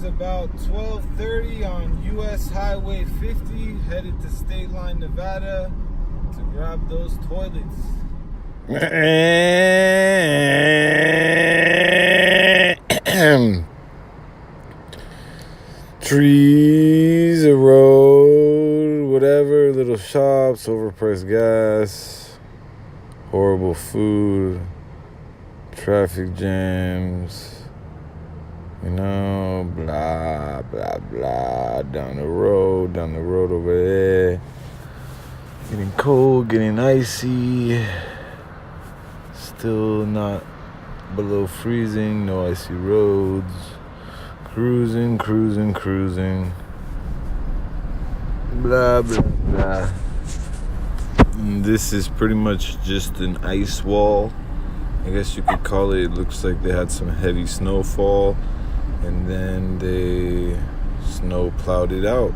about 12:30 on US Highway 50, headed to Stateline, Nevada to grab those toilets. Trees, a road, whatever, little shops, overpriced gas, horrible food, traffic jams, blah, blah, blah, down the road over there, getting cold, getting icy, still not below freezing, no icy roads, cruising, blah, blah, blah. And this is pretty much just an ice wall, I guess you could call it. It looks like they had some heavy snowfall and then they snow plowed it out.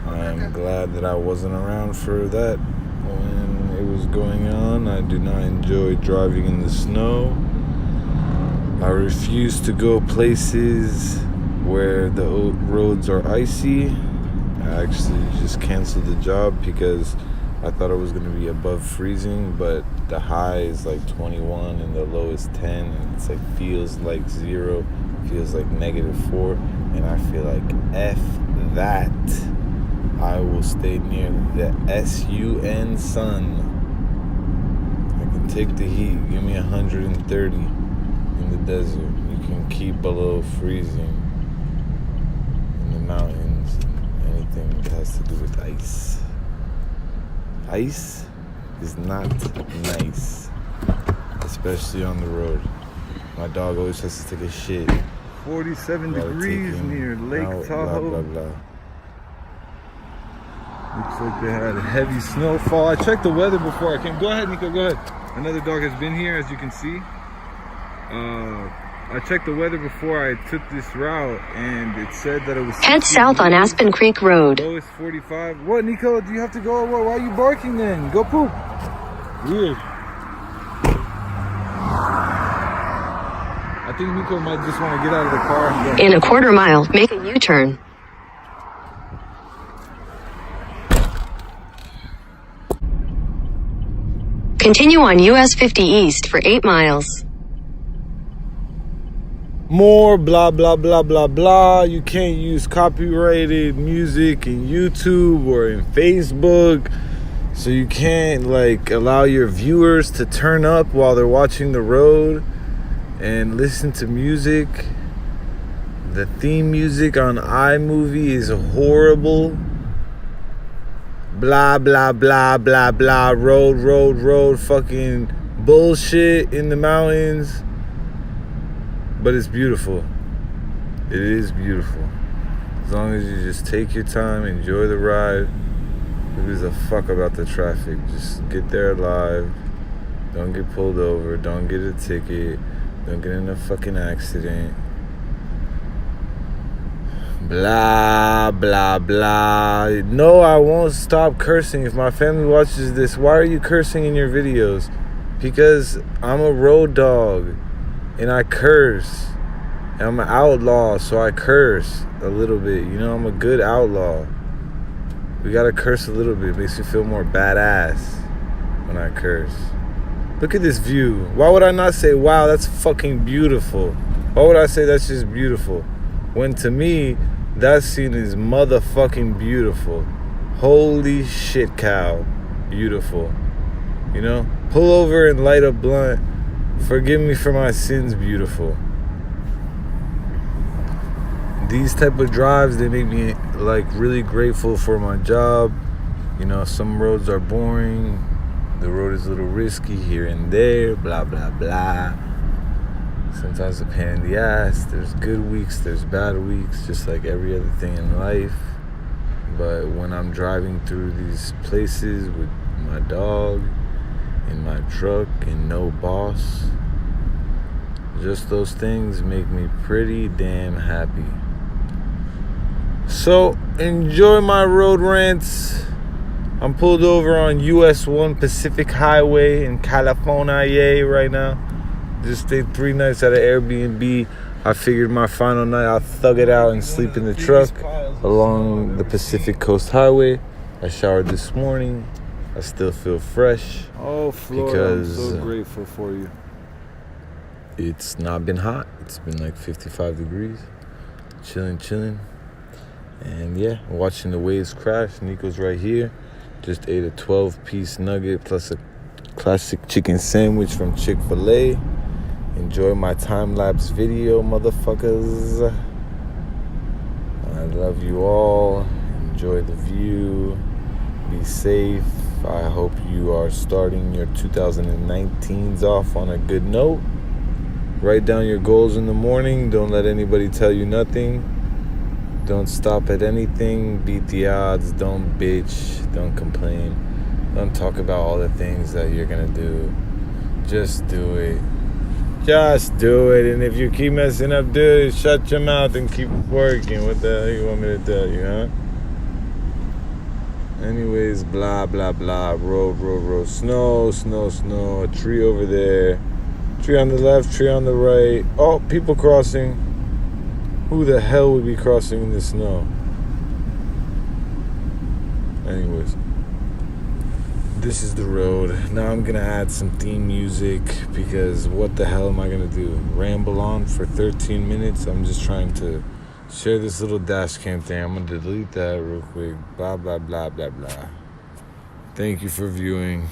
I'm glad that I wasn't around for that when it was going on. I do not enjoy driving in the snow. I refuse to go places where the roads are icy. I actually just canceled the job because I thought it was going to be above freezing, but the high is like 21 and the low is 10, and it's like feels like 0, feels like -4, and I feel like F that. I will stay near the sun sun. I can take the heat. Give me 130 in the desert. You can keep below freezing in the mountains and anything that has to do with ice. Ice is not nice, especially on the road. My dog always has to take a shit. 47 degrees near Lake Tahoe. Blah, blah, blah. Looks like they had heavy snowfall. I checked the weather before I came. Go ahead, Nico, go ahead. Another dog has been here, as you can see. I checked the weather before I took this route, and it said that it was... Head south on Aspen Creek Road. Low is 45. What, Nico? Do you have to go or what? Why are you barking then? Go poop. Weird. I think Nico might just want to get out of the car and go. In a quarter mile, make a U-turn. Continue on US 50 East for 8 miles. More blah, blah, blah, blah, blah. You can't use copyrighted music in YouTube or in Facebook. So you can't, allow your viewers to turn up while they're watching the road and listen to music. The theme music on iMovie is horrible. Blah, blah, blah, blah, blah. Road, fucking bullshit in the mountains. But it's beautiful. It is beautiful. As long as you just take your time, enjoy the ride. Who gives a fuck about the traffic? Just get there alive. Don't get pulled over. Don't get a ticket. Don't get in a fucking accident. Blah, blah, blah. No, I won't stop cursing. If my family watches this, why are you cursing in your videos? Because I'm a road dog. And I curse. And I'm an outlaw, so I curse a little bit. I'm a good outlaw. We gotta curse a little bit. It makes me feel more badass when I curse. Look at this view. Why would I not say, wow, that's fucking beautiful? Why would I say that's just beautiful? When to me, that scene is motherfucking beautiful. Holy shit cow. Beautiful. Pull over and light a blunt. Forgive me for my sins, beautiful. These type of drives, they make me really grateful for my job. Some roads are boring. The road is a little risky here and there, blah, blah, blah. Sometimes a pain in the ass. There's good weeks, there's bad weeks, just like every other thing in life. But when I'm driving through these places with my dog, in my truck, and no boss, just those things make me pretty damn happy. So enjoy my road rants. I'm pulled over on US 1 Pacific Highway in California right now. Just stayed 3 nights at an Airbnb. I figured my final night I'll thug it out and sleep in the truck along the Pacific Coast Highway. I showered this morning. I still feel fresh. Oh, Florida, because I'm so grateful for you. it's not been hot. It's been like 55 degrees. Chilling. And yeah, watching the waves crash. Nico's right here. Just ate a 12-piece nugget plus a classic chicken sandwich from Chick-fil-A. Enjoy my time-lapse video, motherfuckers. I love you all. Enjoy the view. Be safe. I hope you are starting your 2019s off on a good note. Write down your goals in the morning. Don't let anybody tell you nothing. Don't stop at anything. Beat the odds. Don't bitch. Don't complain. Don't talk about all the things that you're going to do. Just do it. Just do it. And if you keep messing up, dude, shut your mouth and keep working. What the hell you want me to tell you, huh? Anyways, blah, blah, blah. Road. Snow. A tree over there. Tree on the left, tree on the right. Oh, people crossing. Who the hell would be crossing in the snow? Anyways, this is the road. Now I'm going to add some theme music because what the hell am I going to do? Ramble on for 13 minutes? I'm just trying to share this little dash cam thing. I'm going to delete that real quick. Blah, blah, blah, blah, blah. Thank you for viewing.